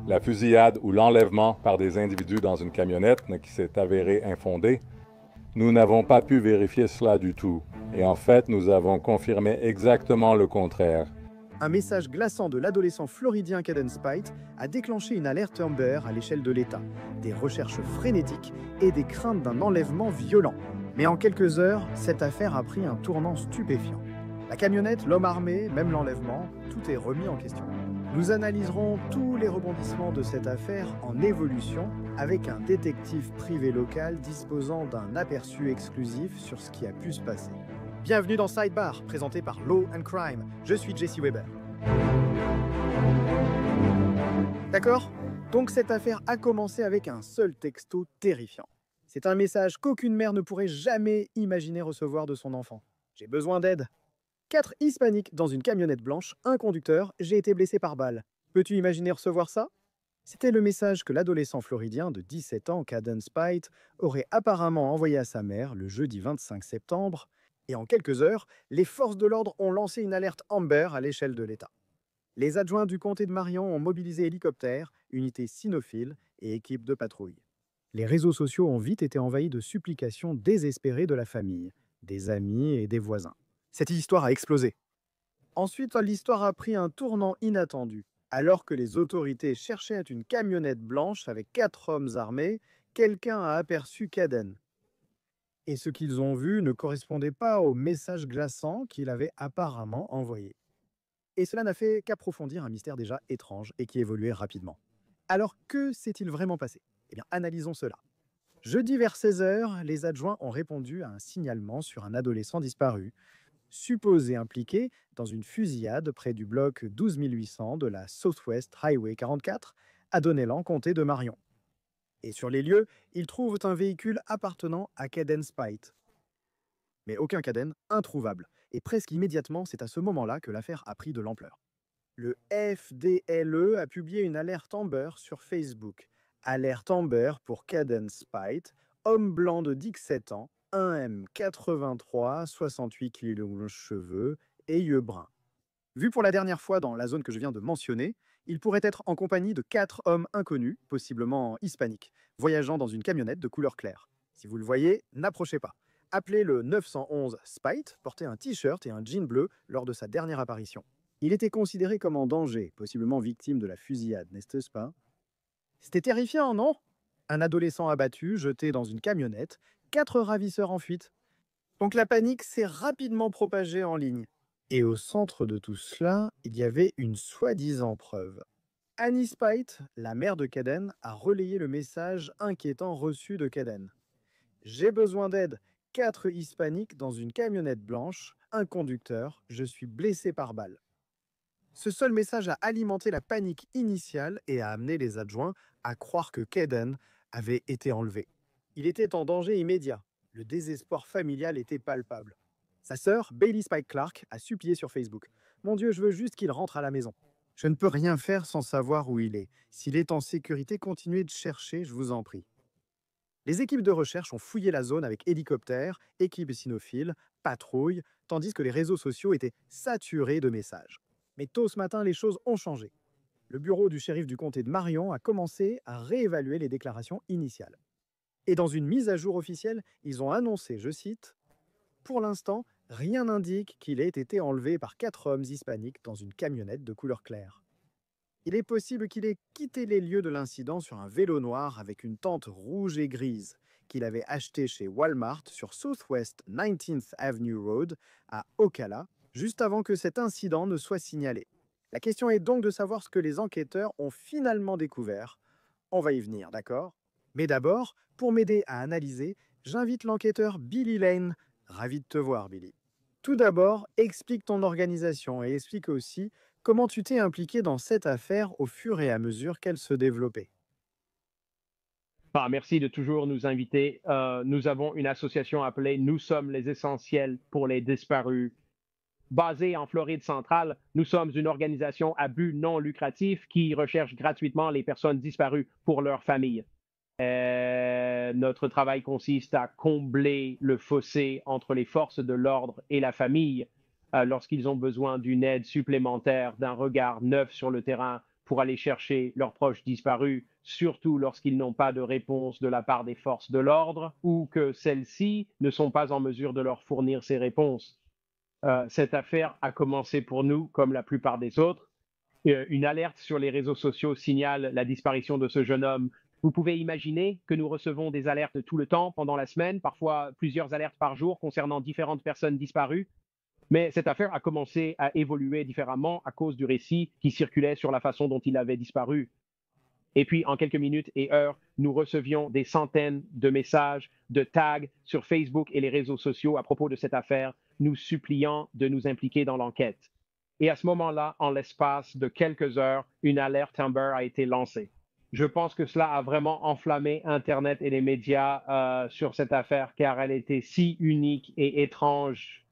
La fusillade ou l'enlèvement par des individus dans une camionnette qui s'est avéré infondé, nous n'avons pas pu vérifier cela du tout. Et en fait, nous avons confirmé exactement le contraire. Un message glaçant de l'adolescent floridien Caden Spite a déclenché une alerte Amber à l'échelle de l'État, des recherches frénétiques et des craintes d'un enlèvement violent. Mais en quelques heures, cette affaire a pris un tournant stupéfiant. La camionnette, l'homme armé, même l'enlèvement, tout est remis en question. Nous analyserons tous les rebondissements de cette affaire en évolution avec un détective privé local disposant d'un aperçu exclusif sur ce qui a pu se passer. Bienvenue dans Sidebar, présenté par Law and Crime. Je suis Jesse Weber. D'accord? Donc cette affaire a commencé avec un seul texto terrifiant. C'est un message qu'aucune mère ne pourrait jamais imaginer recevoir de son enfant. J'ai besoin d'aide. 4 hispaniques dans une camionnette blanche, un conducteur, j'ai été blessé par balle. Peux-tu imaginer recevoir ça? C'était le message que l'adolescent floridien de 17 ans, Caden Spite, aurait apparemment envoyé à sa mère le jeudi 25 septembre. Et en quelques heures, les forces de l'ordre ont lancé une alerte Amber à l'échelle de l'État. Les adjoints du comté de Marion ont mobilisé hélicoptères, unités cynophiles et équipes de patrouille. Les réseaux sociaux ont vite été envahis de supplications désespérées de la famille, des amis et des voisins. Cette histoire a explosé. Ensuite, l'histoire a pris un tournant inattendu. Alors que les autorités cherchaient une camionnette blanche avec 4 hommes armés, quelqu'un a aperçu Caden. Et ce qu'ils ont vu ne correspondait pas au message glaçant qu'il avait apparemment envoyé. Et cela n'a fait qu'approfondir un mystère déjà étrange et qui évoluait rapidement. Alors que s'est-il vraiment passé? Eh bien, analysons cela. Jeudi vers 16 h, les adjoints ont répondu à un signalement sur un adolescent disparu, supposé impliqué dans une fusillade près du bloc 12800 de la Southwest Highway 44 à Donnellan, comté de Marion. Et sur les lieux, ils trouvent un véhicule appartenant à Caden Spite. Mais aucun Caden introuvable. Et presque immédiatement, c'est à ce moment-là que l'affaire a pris de l'ampleur. Le FDLE a publié une alerte Amber sur Facebook. Alerte Amber pour Caden Spite, homme blanc de 17 ans, 1m83, 68 kg de cheveux et yeux bruns. Vu pour la dernière fois dans la zone que je viens de mentionner, il pourrait être en compagnie de 4 hommes inconnus, possiblement hispaniques, voyageant dans une camionnette de couleur claire. Si vous le voyez, n'approchez pas. Appelé le 911 Spite, portait un t-shirt et un jean bleu lors de sa dernière apparition. Il était considéré comme en danger, possiblement victime de la fusillade, n'est-ce pas? C'était terrifiant, non? Un adolescent abattu, jeté dans une camionnette, 4 ravisseurs en fuite. Donc la panique s'est rapidement propagée en ligne. Et au centre de tout cela, il y avait une soi-disant preuve. Annie Spite, la mère de Caden, a relayé le message inquiétant reçu de Caden. J'ai besoin d'aide. 4 hispaniques dans une camionnette blanche, un conducteur, je suis blessé par balle. Ce seul message a alimenté la panique initiale et a amené les adjoints à croire que Caden avait été enlevé. Il était en danger immédiat. Le désespoir familial était palpable. Sa sœur, Bailey Spike Clark, a supplié sur Facebook. « Mon Dieu, je veux juste qu'il rentre à la maison. Je ne peux rien faire sans savoir où il est. S'il est en sécurité, continuez de chercher, je vous en prie. » Les équipes de recherche ont fouillé la zone avec hélicoptères, équipes cynophiles, patrouilles, tandis que les réseaux sociaux étaient saturés de messages. Mais tôt ce matin, les choses ont changé. Le bureau du shérif du comté de Marion a commencé à réévaluer les déclarations initiales. Et dans une mise à jour officielle, ils ont annoncé, je cite, « Pour l'instant, rien n'indique qu'il ait été enlevé par 4 hommes hispaniques dans une camionnette de couleur claire. Il est possible qu'il ait quitté les lieux de l'incident sur un vélo noir avec une tente rouge et grise qu'il avait acheté chez Walmart sur Southwest 19th Avenue Road à Ocala, juste avant que cet incident ne soit signalé. La question est donc de savoir ce que les enquêteurs ont finalement découvert. On va y venir, d'accord? Mais d'abord, pour m'aider à analyser, j'invite l'enquêteur Billy Lane. Ravi de te voir, Billy. Tout d'abord, explique ton organisation et explique aussi comment tu t'es impliqué dans cette affaire au fur et à mesure qu'elle se développait. Merci de toujours nous inviter. Nous avons une association appelée Nous sommes les essentiels pour les disparus. Basée en Floride centrale, nous sommes une organisation à but non lucratif qui recherche gratuitement les personnes disparues pour leur famille. Notre travail consiste à combler le fossé entre les forces de l'ordre et la famille lorsqu'ils ont besoin d'une aide supplémentaire, d'un regard neuf sur le terrain pour aller chercher leurs proches disparus, surtout lorsqu'ils n'ont pas de réponse de la part des forces de l'ordre ou que celles-ci ne sont pas en mesure de leur fournir ces réponses. Cette affaire a commencé pour nous, comme la plupart des autres. Une alerte sur les réseaux sociaux signale la disparition de ce jeune homme. Vous pouvez imaginer que nous recevons des alertes tout le temps pendant la semaine, parfois plusieurs alertes par jour concernant différentes personnes disparues. Mais cette affaire a commencé à évoluer différemment à cause du récit qui circulait sur la façon dont il avait disparu. Et puis, en quelques minutes et heures, nous recevions des centaines de messages, de tags sur Facebook et les réseaux sociaux à propos de cette affaire, nous suppliant de nous impliquer dans l'enquête. Et à ce moment-là, en l'espace de quelques heures, une alerte Amber a été lancée. Je pense que cela a vraiment enflammé Internet et les médias sur cette affaire car elle était si unique et étrange.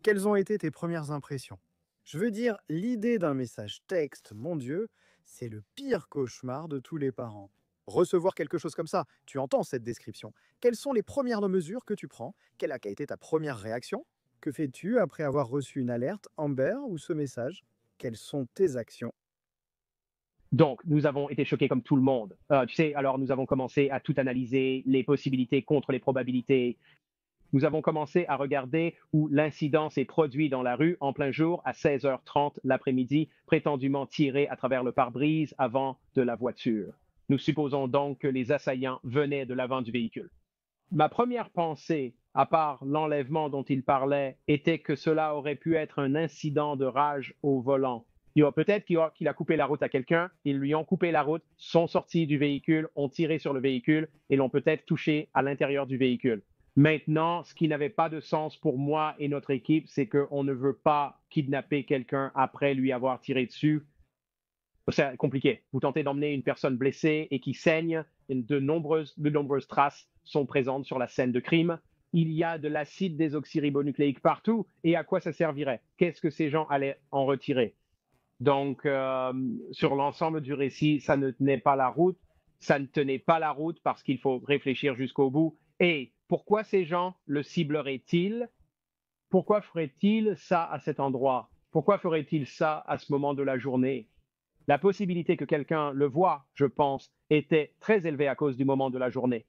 Quelles ont été tes premières impressions? Je veux dire, l'idée d'un message texte, mon Dieu, c'est le pire cauchemar de tous les parents. Recevoir quelque chose comme ça, tu entends cette description. Quelles sont les premières mesures que tu prends? Quelle a été ta première réaction? Que fais-tu après avoir reçu une alerte Amber ou ce message? Quelles sont tes actions? Donc, nous avons été choqués comme tout le monde. Tu sais, alors nous avons commencé à tout analyser, les possibilités contre les probabilités. Nous avons commencé à regarder où l'incident s'est produit dans la rue en plein jour à 16h30 l'après-midi, prétendument tiré à travers le pare-brise avant de la voiture. Nous supposons donc que les assaillants venaient de l'avant du véhicule. Ma première pensée, à part l'enlèvement dont il parlait, était que cela aurait pu être un incident de rage au volant. Peut-être qu'il a coupé la route à quelqu'un, ils lui ont coupé la route, sont sortis du véhicule, ont tiré sur le véhicule et l'ont peut-être touché à l'intérieur du véhicule. Maintenant, ce qui n'avait pas de sens pour moi et notre équipe, c'est qu'on ne veut pas kidnapper quelqu'un après lui avoir tiré dessus. C'est compliqué. Vous tentez d'emmener une personne blessée et qui saigne, de nombreuses traces sont présentes sur la scène de crime. Il y a de l'acide désoxyribonucléique partout. Et à quoi ça servirait? Qu'est-ce que ces gens allaient en retirer? Donc, sur l'ensemble du récit, ça ne tenait pas la route. Ça ne tenait pas la route parce qu'il faut réfléchir jusqu'au bout. Et pourquoi ces gens le cibleraient-ils? Pourquoi ferait-il ça à cet endroit? Pourquoi ferait-il ça à ce moment de la journée? La possibilité que quelqu'un le voie, je pense, était très élevée à cause du moment de la journée.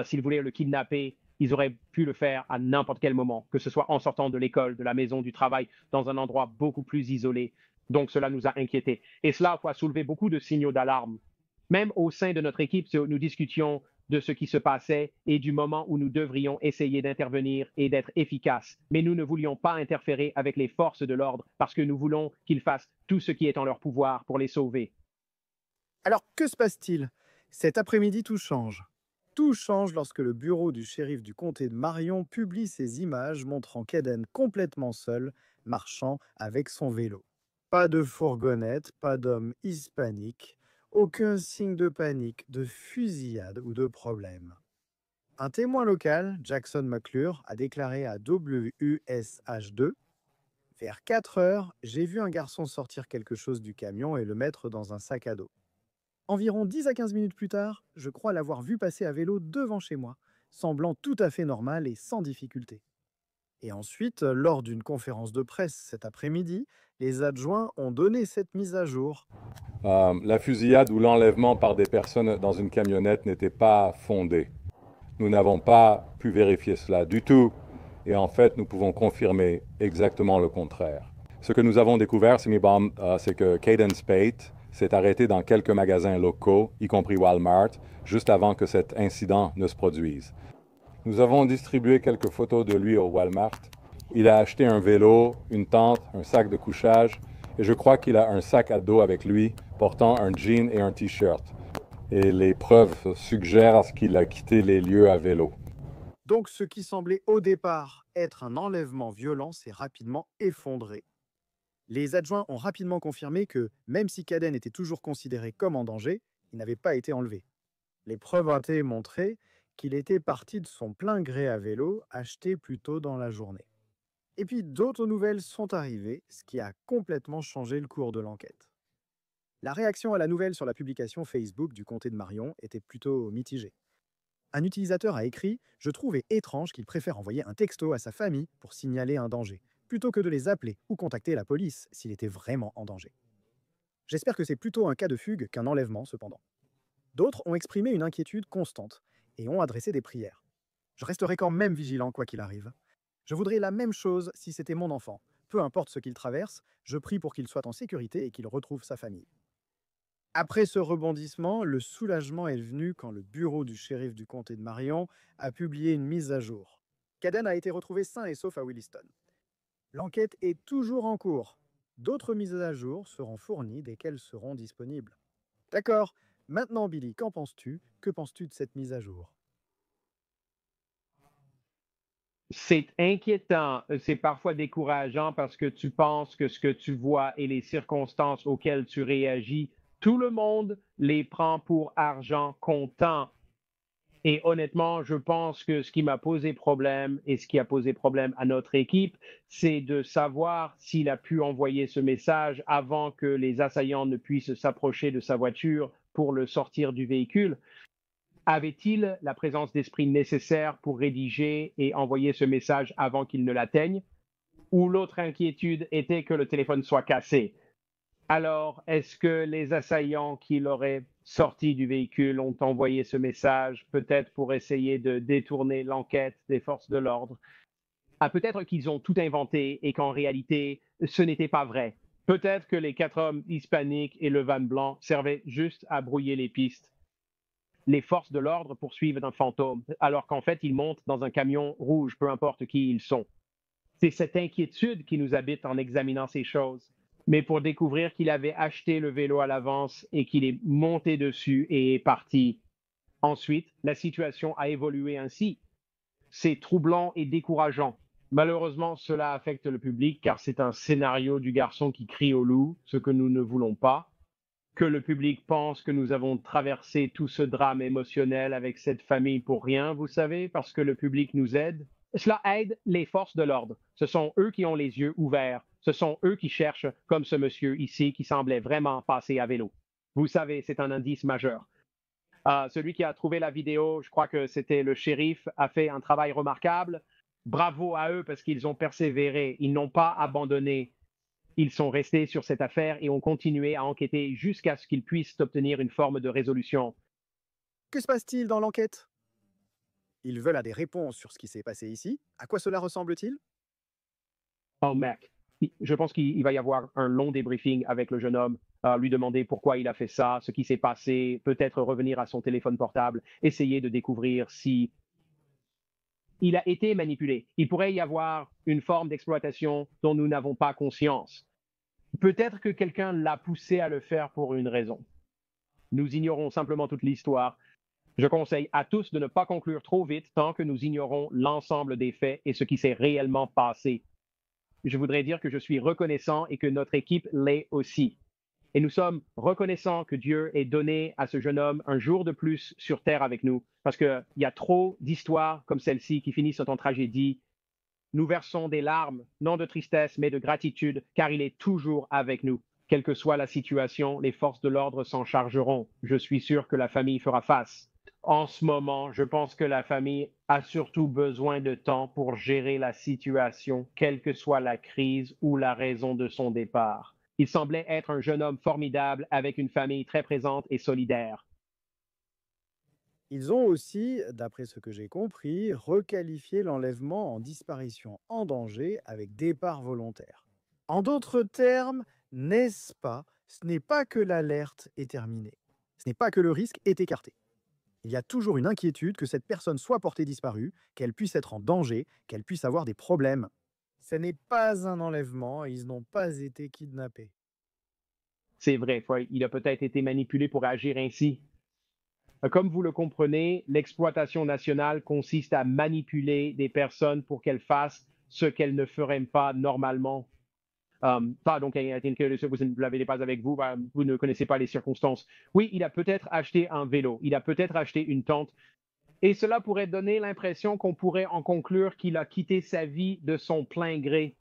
S'ils voulaient le kidnapper, ils auraient pu le faire à n'importe quel moment, que ce soit en sortant de l'école, de la maison, du travail, dans un endroit beaucoup plus isolé. Donc cela nous a inquiétés. Et cela a soulevé beaucoup de signaux d'alarme. Même au sein de notre équipe, nous discutions de ce qui se passait et du moment où nous devrions essayer d'intervenir et d'être efficaces. Mais nous ne voulions pas interférer avec les forces de l'ordre parce que nous voulons qu'ils fassent tout ce qui est en leur pouvoir pour les sauver. Alors, que se passe-t-il? Cet après-midi, tout change. Tout change lorsque le bureau du shérif du comté de Marion publie ces images montrant Kaden complètement seul, marchant avec son vélo. Pas de fourgonnette, pas d'homme hispanique, aucun signe de panique, de fusillade ou de problème. Un témoin local, Jackson McClure, a déclaré à WUSH2 « Vers 4 heures, j'ai vu un garçon sortir quelque chose du camion et le mettre dans un sac à dos. Environ 10 à 15 minutes plus tard, je crois l'avoir vu passer à vélo devant chez moi, semblant tout à fait normal et sans difficulté. » Et ensuite, lors d'une conférence de presse cet après-midi, les adjoints ont donné cette mise à jour. La fusillade ou l'enlèvement par des personnes dans une camionnette n'était pas fondé. Nous n'avons pas pu vérifier cela du tout. Et en fait, nous pouvons confirmer exactement le contraire. Ce que nous avons découvert, c'est que Kaden Spate s'est arrêté dans quelques magasins locaux, y compris Walmart, juste avant que cet incident ne se produise. Nous avons distribué quelques photos de lui au Walmart. Il a acheté un vélo, une tente, un sac de couchage, et je crois qu'il a un sac à dos avec lui, portant un jean et un t-shirt. Et les preuves suggèrent qu'il a quitté les lieux à vélo. Donc ce qui semblait au départ être un enlèvement violent s'est rapidement effondré. Les adjoints ont rapidement confirmé que, même si Kaden était toujours considéré comme en danger, il n'avait pas été enlevé. Les preuves ont été montrées qu'il était parti de son plein gré à vélo, acheté plus tôt dans la journée. Et puis d'autres nouvelles sont arrivées, ce qui a complètement changé le cours de l'enquête. La réaction à la nouvelle sur la publication Facebook du comté de Marion était plutôt mitigée. Un utilisateur a écrit « Je trouvais étrange qu'il préfère envoyer un texto à sa famille pour signaler un danger, plutôt que de les appeler ou contacter la police s'il était vraiment en danger. » J'espère que c'est plutôt un cas de fugue qu'un enlèvement, cependant. D'autres ont exprimé une inquiétude constante et ont adressé des prières. Je resterai quand même vigilant quoi qu'il arrive. Je voudrais la même chose si c'était mon enfant. Peu importe ce qu'il traverse, je prie pour qu'il soit en sécurité et qu'il retrouve sa famille. Après ce rebondissement, le soulagement est venu quand le bureau du shérif du comté de Marion a publié une mise à jour. Caden a été retrouvé sain et sauf à Williston. L'enquête est toujours en cours. D'autres mises à jour seront fournies dès qu'elles seront disponibles. D'accord. Maintenant, Billy, qu'en penses-tu? Que penses-tu de cette mise à jour? C'est inquiétant, c'est parfois décourageant parce que tu penses que ce que tu vois et les circonstances auxquelles tu réagis, tout le monde les prend pour argent comptant. Et honnêtement, je pense que ce qui m'a posé problème et ce qui a posé problème à notre équipe, c'est de savoir s'il a pu envoyer ce message avant que les assaillants ne puissent s'approcher de sa voiture pour le sortir du véhicule. Avait-il la présence d'esprit nécessaire pour rédiger et envoyer ce message avant qu'il ne l'atteigne? Ou l'autre inquiétude était que le téléphone soit cassé? Alors, est-ce que les assaillants qui l'auraient sorti du véhicule ont envoyé ce message, peut-être pour essayer de détourner l'enquête des forces de l'ordre? Ah, peut-être qu'ils ont tout inventé et qu'en réalité, ce n'était pas vrai. Peut-être que les 4 hommes hispaniques et le van blanc servaient juste à brouiller les pistes. Les forces de l'ordre poursuivent un fantôme, alors qu'en fait, ils montent dans un camion rouge, peu importe qui ils sont. C'est cette inquiétude qui nous habite en examinant ces choses. Mais pour découvrir qu'il avait acheté le vélo à l'avance et qu'il est monté dessus et est parti. Ensuite, la situation a évolué ainsi. C'est troublant et décourageant. Malheureusement, cela affecte le public car c'est un scénario du garçon qui crie au loup, ce que nous ne voulons pas. Que le public pense que nous avons traversé tout ce drame émotionnel avec cette famille pour rien, vous savez, parce que le public nous aide. Cela aide les forces de l'ordre. Ce sont eux qui ont les yeux ouverts. Ce sont eux qui cherchent, comme ce monsieur ici qui semblait vraiment passer à vélo. Vous savez, c'est un indice majeur. Celui qui a trouvé la vidéo, je crois que c'était le shérif, a fait un travail remarquable. Bravo à eux parce qu'ils ont persévéré. Ils n'ont pas abandonné. Ils sont restés sur cette affaire et ont continué à enquêter jusqu'à ce qu'ils puissent obtenir une forme de résolution. Que se passe-t-il dans l'enquête? Ils veulent à des réponses sur ce qui s'est passé ici. À quoi cela ressemble-t-il? Oh, mec, je pense qu'il va y avoir un long débriefing avec le jeune homme, lui demander pourquoi il a fait ça, ce qui s'est passé, peut-être revenir à son téléphone portable, essayer de découvrir si il a été manipulé. Il pourrait y avoir une forme d'exploitation dont nous n'avons pas conscience. Peut-être que quelqu'un l'a poussé à le faire pour une raison. Nous ignorons simplement toute l'histoire. Je conseille à tous de ne pas conclure trop vite tant que nous ignorons l'ensemble des faits et ce qui s'est réellement passé. Je voudrais dire que je suis reconnaissant et que notre équipe l'est aussi. Et nous sommes reconnaissants que Dieu ait donné à ce jeune homme un jour de plus sur terre avec nous, parce qu'il y a trop d'histoires comme celle-ci qui finissent en tragédie. Nous versons des larmes, non de tristesse, mais de gratitude, car il est toujours avec nous. Quelle que soit la situation, les forces de l'ordre s'en chargeront. Je suis sûr que la famille fera face. En ce moment, je pense que la famille a surtout besoin de temps pour gérer la situation, quelle que soit la crise ou la raison de son départ. Il semblait être un jeune homme formidable avec une famille très présente et solidaire. Ils ont aussi, d'après ce que j'ai compris, requalifié l'enlèvement en disparition en danger avec départ volontaire. En d'autres termes, n'est-ce pas, ce n'est pas que l'alerte est terminée. Ce n'est pas que le risque est écarté. Il y a toujours une inquiétude que cette personne soit portée disparue, qu'elle puisse être en danger, qu'elle puisse avoir des problèmes. Ce n'est pas un enlèvement, ils n'ont pas été kidnappés. C'est vrai, il a peut-être été manipulé pour agir ainsi. Comme vous le comprenez, l'exploitation nationale consiste à manipuler des personnes pour qu'elles fassent ce qu'elles ne feraient pas normalement. Ça, donc, vous ne l'avez pas avec vous, vous ne connaissez pas les circonstances. Oui, il a peut-être acheté un vélo, il a peut-être acheté une tente, et cela pourrait donner l'impression qu'on pourrait en conclure qu'il a quitté sa vie de son plein gré.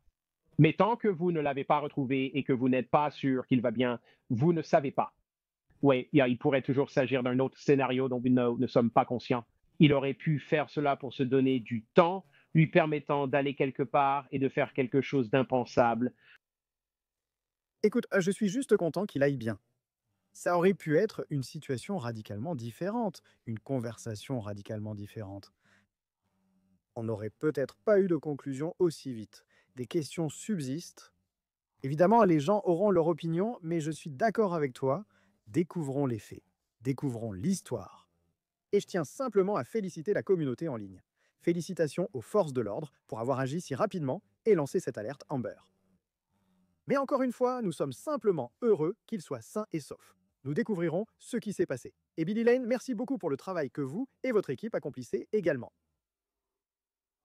Mais tant que vous ne l'avez pas retrouvé et que vous n'êtes pas sûr qu'il va bien, vous ne savez pas. Oui, il pourrait toujours s'agir d'un autre scénario dont nous ne sommes pas conscients. Il aurait pu faire cela pour se donner du temps, lui permettant d'aller quelque part et de faire quelque chose d'impensable. Écoute, je suis juste content qu'il aille bien. Ça aurait pu être une situation radicalement différente, une conversation radicalement différente. On n'aurait peut-être pas eu de conclusion aussi vite. Des questions subsistent. Évidemment, les gens auront leur opinion, mais je suis d'accord avec toi. Découvrons les faits, découvrons l'histoire. Et je tiens simplement à féliciter la communauté en ligne. Félicitations aux forces de l'ordre pour avoir agi si rapidement et lancé cette alerte Amber. Mais encore une fois, nous sommes simplement heureux qu'il soit sain et sauf. Nous découvrirons ce qui s'est passé. Et Billy Lane, merci beaucoup pour le travail que vous et votre équipe accomplissez également.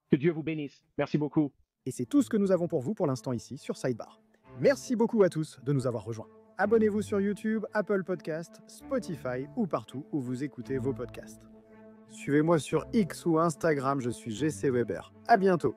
Que Dieu vous bénisse. Merci beaucoup. Et c'est tout ce que nous avons pour vous pour l'instant ici sur Sidebar. Merci beaucoup à tous de nous avoir rejoints. Abonnez-vous sur YouTube, Apple Podcasts, Spotify ou partout où vous écoutez vos podcasts. Suivez-moi sur X ou Instagram, je suis GC Weber. À bientôt.